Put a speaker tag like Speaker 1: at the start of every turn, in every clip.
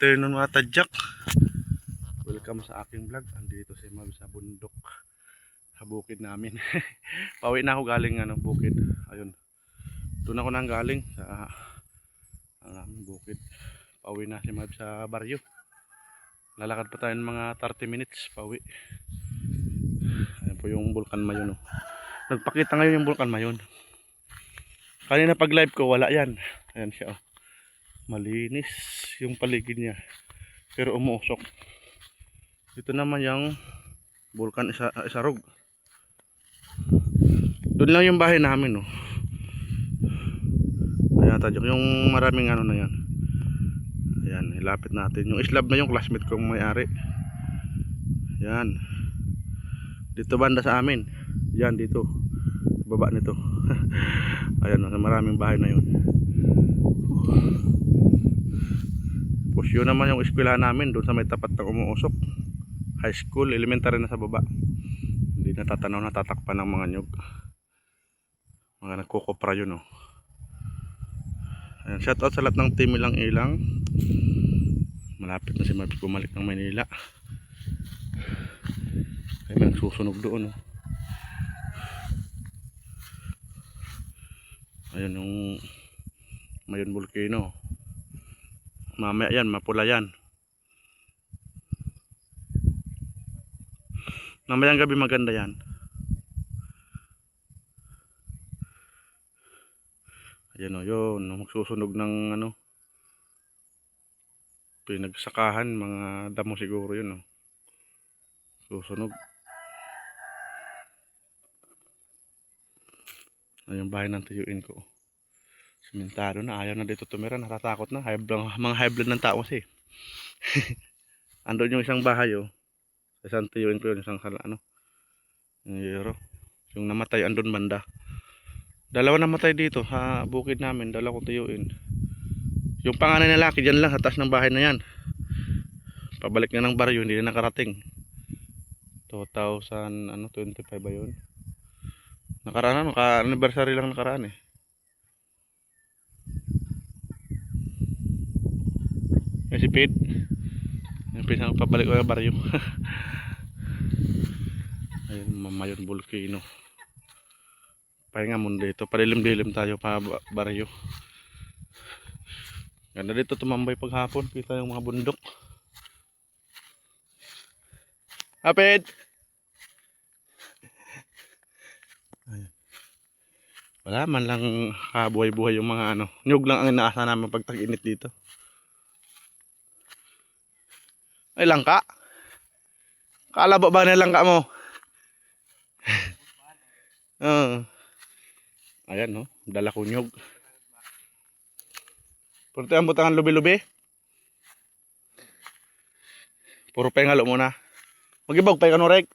Speaker 1: afternoon mga tadyak. Welcome sa aking vlog. Andito si Mab sa bundok, sa bukid namin. Pauwi na ako galing bukid. Ayun. Doon ako nang galing sa bukid. Pauwi na si Mab sa baryo. Lalakad pa tayo ng mga 30 minutes pauwi. Ayan po yung Bulkan Mayon. Nagpakita ngayon yung Bulkan Mayon. Kanina pag live ko wala yan. Ayan siya. Malinis yung paligid niya. Pero umuusok. Ito naman yung Bulkan Isarog. Doon lang yung bahay namin, no. Ayan, tadyak yung maraming na yan. Ayan, ilapit natin. Yung islab na yung classmate kong may-ari. Ayan. Dito banda sa amin. Yan, dito. Baba nito. Ayan, no, maraming bahay na yun. Tapos yun naman yung eskwela namin. Doon sa may tapat ng umuusok. High school, elementary na sa baba. Hindi natatanaw, natatakpan ng mga nyug. Mga nagkukopra yun, oh. Ayan, shout out sa lahat ng team ilang. Malapit na si Mabs bumalik ng Manila. Ay, may nagsusunog doon, oh. Ayun yung Mayon Volcano. Mamaya yan, mapula yan. Mamayang gabi maganda yan. Ayan o, yun. Magsusunog ng pinagsakahan. Mga damo siguro yun, o. Susunog. Ayan yung bahay ng tiyuin ko. Simentado na. Ayaw na dito tumira. Natatakot na. Mga high blood ng tao kasi. Andun yung isang bahay, o. Isang tiyuin ko yun. Isang yung namatay andun banda. Dalawa namatay dito sa bukid namin. Dalawa kong tiyuin. Yung panganay na laki dyan lang sa taas ng bahay na yan. Pabalik na ng baryo. Hindi na nakarating. 2025 ba yun? Nakaraan, naka-anniversary lang nakaraan, eh. May si Pete. Yung pisang pabalik ko yung baryo. Ayun, Mayon Volcano. Pahinga muna dito. Palilim-dilim tayo pa baryo. Ganda dito tumambay paghapon. Kita yung mga bundok. Hapit! Wala man lang kabuhay-buhay yung mga nyug lang ang inaasa namin pag tag-init dito. Ay, langka? Kalaba ba na langka mo? Ayan, no? Dala ko nyug. Puro tayo ang butangan lubi-lubi. Puro pengalo muna. Magibog pa yung rek.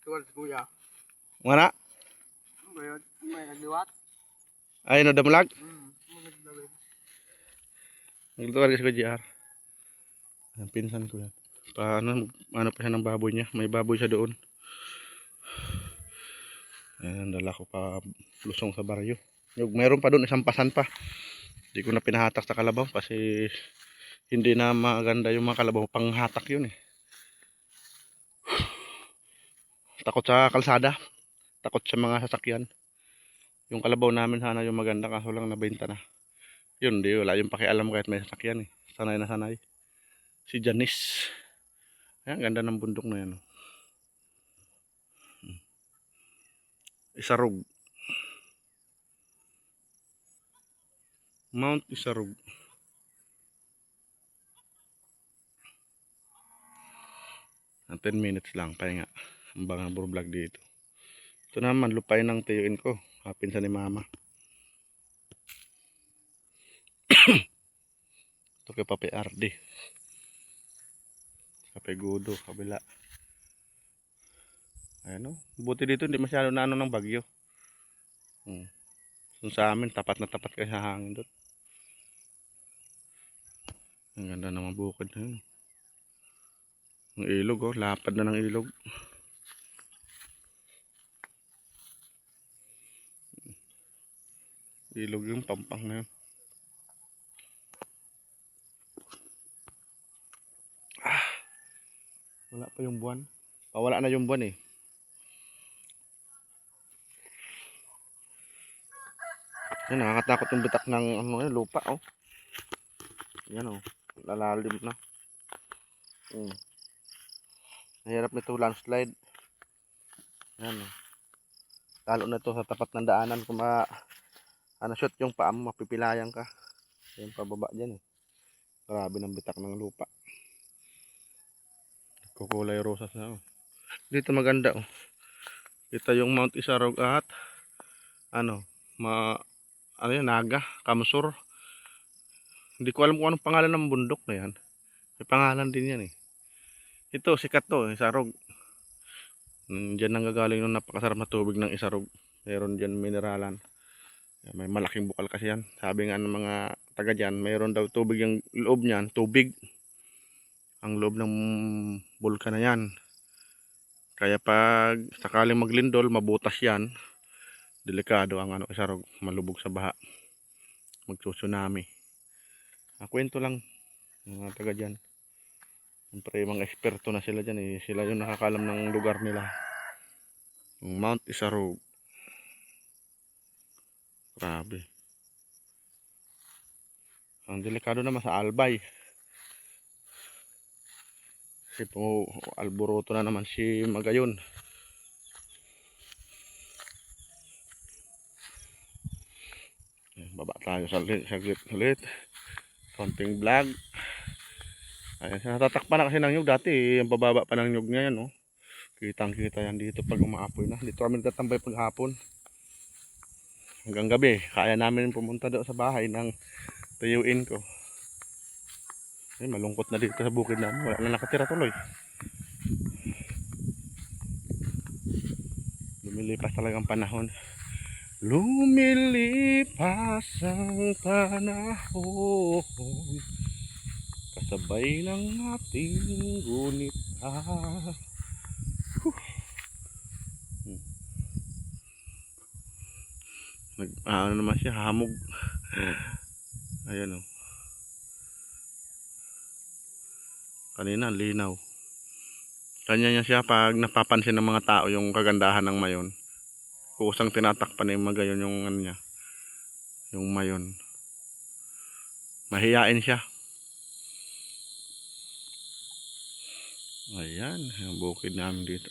Speaker 2: Tuwal si kuya.
Speaker 1: Mana?
Speaker 2: May nagliwat?
Speaker 1: Ay, no, damulag?
Speaker 2: May naglawin.
Speaker 1: Nagtuwal kasi ko GR. Ang pinsan ko yan. Ano pa siya ng baboy niya. May baboy siya doon. Ayan, dala ko pa lusong sa baryo. Mayroon pa doon, isang pasan pa. Hindi ko na pinahatak sa kalabaw kasi hindi na maganda yung mga kalabaw. Panghatak yun, eh. Takot sa kalsada. Takot sa mga sasakyan. Yung kalabaw namin sana yung maganda kaso lang nabenta na. Yun, di wala yung pakialam kahit may sasakyan, eh. Sanay na sanay. Si Janice. Ayan, ganda ng bundok na yan. Isarog. Mount Isarog. Na 10 minutes lang. Kaya nga. Ang bangang vlog dito. Ito naman, lupain ng tiyuin ko. Pinsan ni mama. Ito kay Papi Ardi. Papi Gudo, kabila. Ayan, o. Buti dito hindi masyado na ng bagyo. So, sa amin, tapat na tapat kayo sa hangin doon. Ang ganda naman bukid na yun. Ang ilog, oh. Lapad na ng ilog. Ilog yung pampang na yun. Wala pa yung buwan. Pawala na yung buwan eh. Yan, nakakatakot yung bitak ng ano, lupa oh. Yan oh. Lalalim na. Mahirap nito landslide. Yan oh. Lalo na to sa tapat ng daanan kung shoot yung paa mo, mapipilayan ka. Yan pababa dyan eh. Grabe ng bitak ng lupa. Kukulay rosas na oh. Dito maganda oh. Kita yung Mount Isarog at ano yun, Naga, Kamsur. Hindi ko alam kung anong pangalan ng bundok na yan. May pangalan din yan eh. Ito, sikat to, Isarog. Diyan nanggagaling ng napakasarap na tubig ng Isarog. Meron dyan mineralan. May malaking bukal kasi yan. Sabi nga ng mga taga dyan, mayroon daw tubig yung loob niyan, tubig. Ang loob ng bulkan na yan. Kaya pag sakaling maglindol, mabutas yan. Delikado ang Isarog, malubog sa baha. Magsusunami. Kwento lang mga taga dyan. Siyempre mga eksperto na sila dyan eh. Sila yung nakakalam ng lugar nila. Mount Isarog. Grabe. Ang delikado naman sa Albay. Kasi po alboroto na naman si Magayon. Baba tayo saglit ulit. Konting vlog. Ayan, natatakpan na kasi ng nyug dati eh. Yung bababa pa ng nyug niya yan oh. Kitang kita yan dito pag umaapoy na. Dito kami nagtatambay pag hapon. Hanggang gabi. Kaya namin pumunta doon sa bahay ng tayuin ko. Ay, malungkot na dito sa bukid namin. Wala na nakatira tuloy. Lumilipas talagang panahon. Lumilipas ang panahon. Kasabay ng ating gunita. Ano naman siya, hamog. Ayan o. Kanina, linaw. Kanya niya siya pag napapansin ng mga tao yung kagandahan ng mayon. Kusang tinatakpan na yung Magayon yung ano niya. Yung mayon. Mahiyain siya. Ayan, yung bukid namin dito.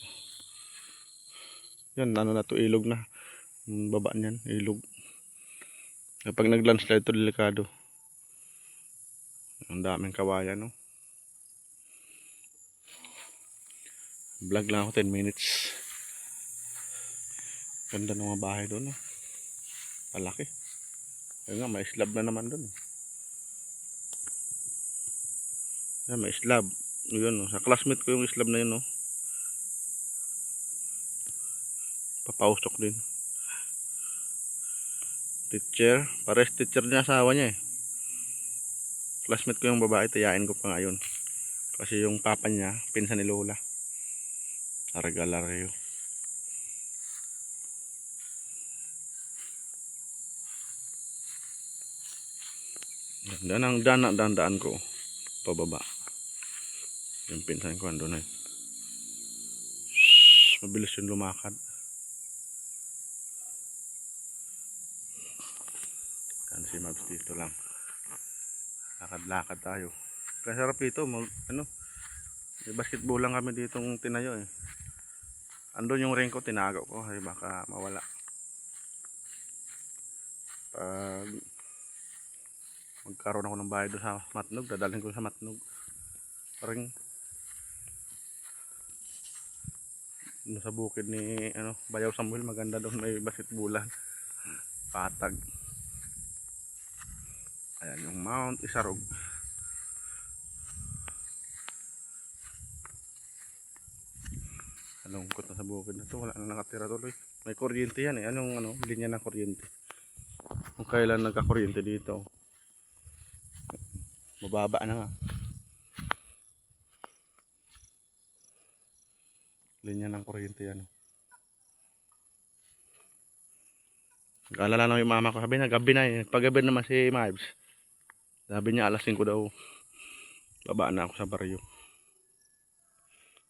Speaker 1: Yan, ano na to, ilog na. Yung baba niyan, ilog. Kapag nag-landslide ito, delikado. Ang daming kawayan, no? Vlog lang ako, 10 minutes. Ganda ng mga bahay doon, no? Palaki. Ayun nga, may slab na naman doon. Ayan, may slab. Yun, no? Sa classmate ko yung slab na yun, no? Papausok din. Teacher. Pares teacher niya asawa niya eh. Classmate ko yung babae. Tayain ko pa ngayon. Kasi yung papa niya, pinsan ni Lola. Argalario. Daan ko. Pababa. Yung pinsan ko andun eh. Mabilis yung lumakad. Kan si Mabs dito lang. Lakad-lakad tayo. Kasarap ito, may basketball lang kami ditong tinayo eh. Andun yung ring ko, tinagaw ko, ay baka mawala. Pag magkaroon ako ng bahay doon sa Matnog, dadalhin ko sa Matnog. Ring. Sa bukid ni Bayaw Samuel, maganda doon, may basketballan. Patag. Ayan yung Mount Isarog. Lungkot na sa bukid na to, wala na nakatira tuloy. May kuryente yan eh. Anong linya ng kuryente? Kung kailan nagka-kuryente dito. Mababa na nga. Linya ng kuryente yan. Nag-alala lang yung mama ko. Sabi na gabi na eh. Paggabi naman si Mibes. Sabi niya alas 5 daw. Baba na ako sa baryo.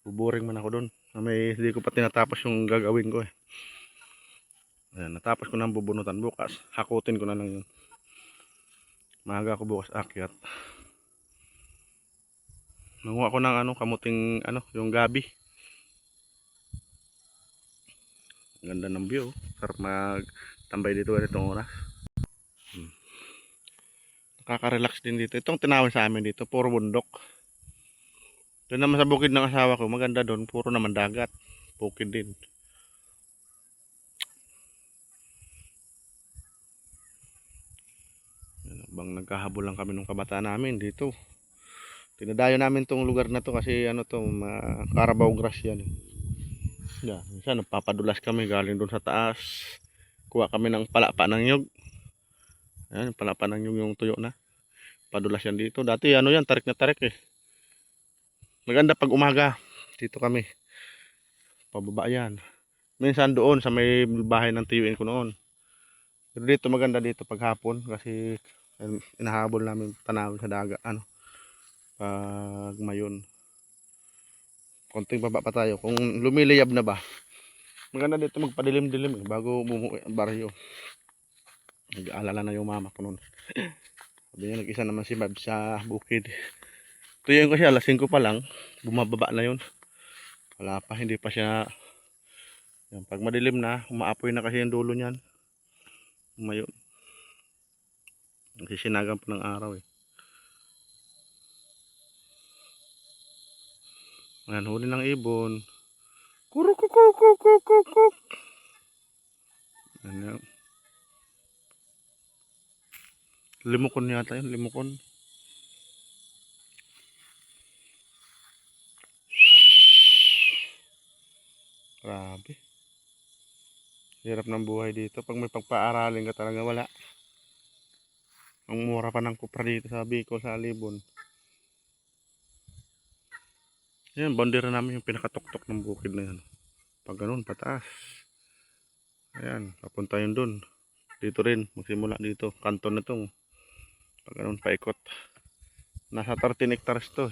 Speaker 1: Buboring man ako doon. Hindi ko pa tinatapos yung gagawin ko eh. Ayan, natapos ko ng bubunutan bukas. Hakutin ko na lang yun. Maaga ako bukas akyat. Nanguha ko ng kamuting yung gabi. Ganda ng view. Sarap magtambay dito itong oras. Nakaka-relax din dito. Itong tinawag sa amin dito, puro bundok. Doon naman sa bukid ng asawa ko, maganda doon, puro naman dagat. Bukid din. Bang nagkahabol lang kami ng kabataan namin dito. Tinadayo namin tong lugar na to kasi Carabao grass yan. Yan, minsan nagpapadulas kami galing doon sa taas. Kuha kami ng palapa ng nyug. Ayan, palapa ng nyug yung tuyo na. Padulas yan dito. Dati yan, tarik na tarik eh. Maganda pag umaga. Dito kami. Pababa yan. Minsan doon sa may bahay ng tiyuin ko noon. Pero dito maganda dito pag hapon kasi inahabol namin tanawin sa dagat pag mayon. Konting baba pa tayo. Kung lumiliyab na ba, maganda dito magpadilim-dilim bago bumuwi ang baryo. Nag-aalala na yung mama ko noon. Sabi niya nag-isa naman si Mab sa bukid. Tuyuin ko siya, alas 5 pa lang, bumababa na yun. Wala pa, hindi pa siya. Yan, pag madilim na, umaapoy na kasi yung dulo niyan. Mayon. Kasi sinagan pa ng araw eh. Ayan, huli ng ibon. Kurukukukukukukuk. Ayan. Limukon yata yun, limukon. Grabe. Hirap ng buhay dito. Pag may pagpaaralin ka talaga wala. Ang mura pa ng kupra dito sa Bicol, sa Libon. Yan, bandera namin yung pinakatuktok ng bukid na yan. Pag ganun, pataas. Ayan, papunta yun dun. Dito rin, magsimula dito. Kanton na itong. Pag ganun, paikot. Nasa 13 hectares to.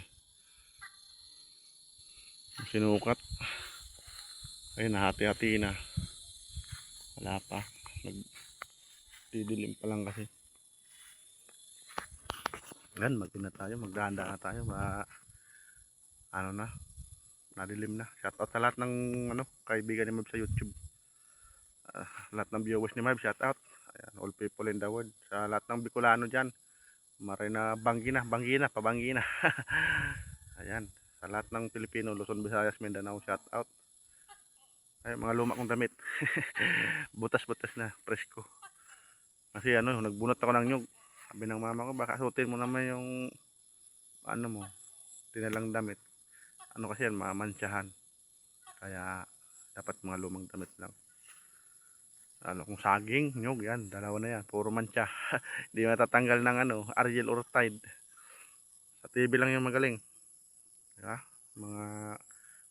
Speaker 1: Sinukat. Ayun, nahati-hati na. Wala pa. Nagdidilim pa lang kasi. Yan, magdina tayo, magdahanda na tayo. Nadilim na. Shoutout sa lahat ng kaibigan ni Mab sa YouTube. Lahat ng viewers ni Mab, shoutout. Ayan, all people in the world. Sa lahat ng Bicolano dyan. Maray na pabanggi na. Ayan, sa lahat ng Pilipino, Luzon, Visayas, Mindanao, shoutout. Ay, mga luma kong damit. Butas-butas na, presko. Kasi nagbunot ako ng nyug. Sabi ng mama ko, baka suotin mo naman yung tinalang damit. Kasi yan, mamantsahan. Kaya dapat mga lumang damit lang. Kung saging, nyug yan, dalawa na yan, puro mantsa. Hindi matatanggal ng Ariel or Tide. Sa TV lang yung magaling. Diba? Mga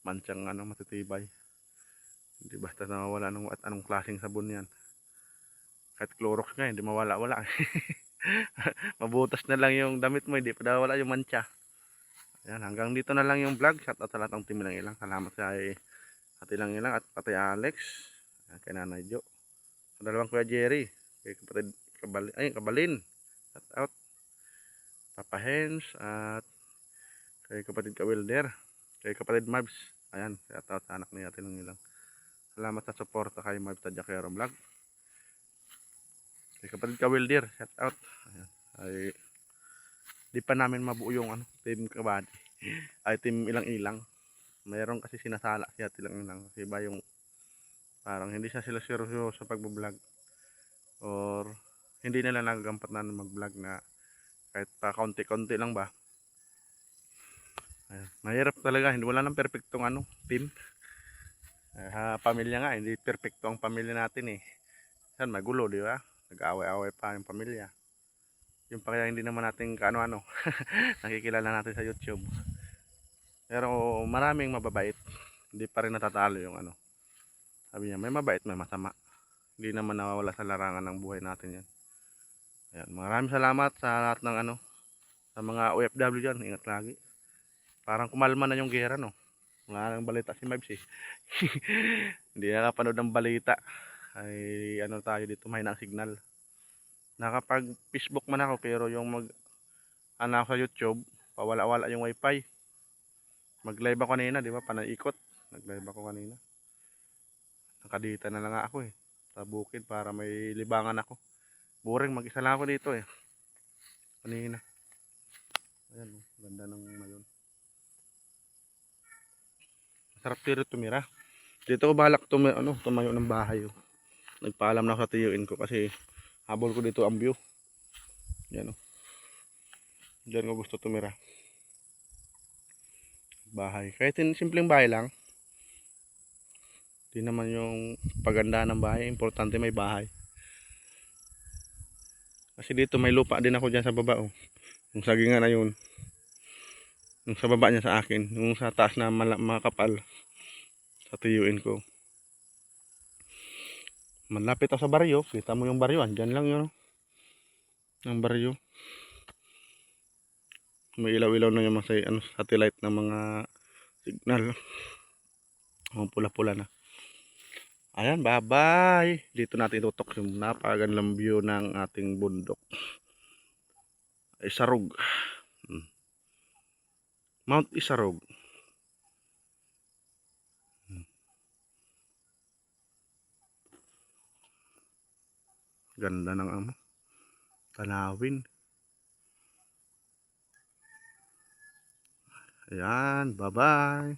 Speaker 1: mantsang matitibay. Hindi basta nawawala anong klaseng sabon yan. Kahit Clorox nga, hindi mawala-wala. Mabutas na lang yung damit mo, hindi pa nawawala yung mantsa. Ayan, hanggang dito na lang yung vlog. Shoutout sa lahat ng team Ilang Ilang. Salamat sa Ate Ilang Ilang at pati Alex. Ayan, kay Nanay Jo. Sa dalawang Kuya Jerry. Kay kapatid Kabalin. Shoutout. Papa Hens at kay kapatid Kawilder. Kay kapatid Marbs. Ayan, shoutout sa anak ni Ate Ilang Ilang. Salamat sa suporta kay Marbs sa Jakero Vlog. Kay kapatid Kawilder. Shoutout. Ayan. Ay di pa namin mabuo yung team kabady ay team Ilang Ilang. Mayroon kasi sinasala siya Ilang Ilang kasi ba yung parang hindi siya sila seryoso sa pagbo-vlog or hindi nila nagagampat na mag-vlog na kahit pa konti-konti lang ba. Ayan. Mahirap talaga, hindi wala nang perpektong team. Pamilya nga, hindi perpekto ang pamilya natin eh. Yan magulo, di ba? Nag-away-away pa yung pamilya. Yung pa kaya hindi naman natin kaano-ano nakikilala natin sa YouTube. Pero maraming mababait. Hindi pa rin natatalo yung sabi niya, may mabait, may masama. Hindi naman nawawala sa larangan ng buhay natin yan. Ayan, maraming salamat sa lahat ng sa mga OFW dyan. Ingat lagi. Parang kumalma na yung gera, no? Wala nang balita si Mibes eh. Hindi nakapanood ng balita. Ay ano tayo dito, may ng signal. Nakapag Facebook man ako pero yung ano ako sa YouTube, pawala-wala yung wifi. Mag-live ako kanina, di ba? Panaikot. Nag-live ako kanina. Nakadita na lang ako eh. Sa bukid para may libangan ako. Boring, mag-isa lang ako dito eh. Kanina. Ayan, oh, ganda ng mayon. Masarap dito tumira. Dito ko balak tumayo ng bahay. Oh. Nagpaalam na ako sa tiyuin ko kasi habol ko dito ang view. Yan oh. Diyan ko gusto tumira. Bahay. Kahit simpleng bahay lang. Di naman yung paganda ng bahay. Importante may bahay. Kasi dito may lupa din ako dyan sa baba. Oh. Yung sagingan na yun. Yung sa baba niya sa akin. Yung sa taas na makapal. Sa tiyuin ko. Malapit ako sa baryo. Kita mo yung baryo. Andyan lang yun. Ang baryo. May ilaw-ilaw na yung mga satellite ng mga signal. Mga pula-pula na. Ayan, bye-bye. Dito natin itutok yung napakagandang view ng ating bundok. Isarog. Mount Isarog. Ganda ng tanawin. Ayan, bye-bye.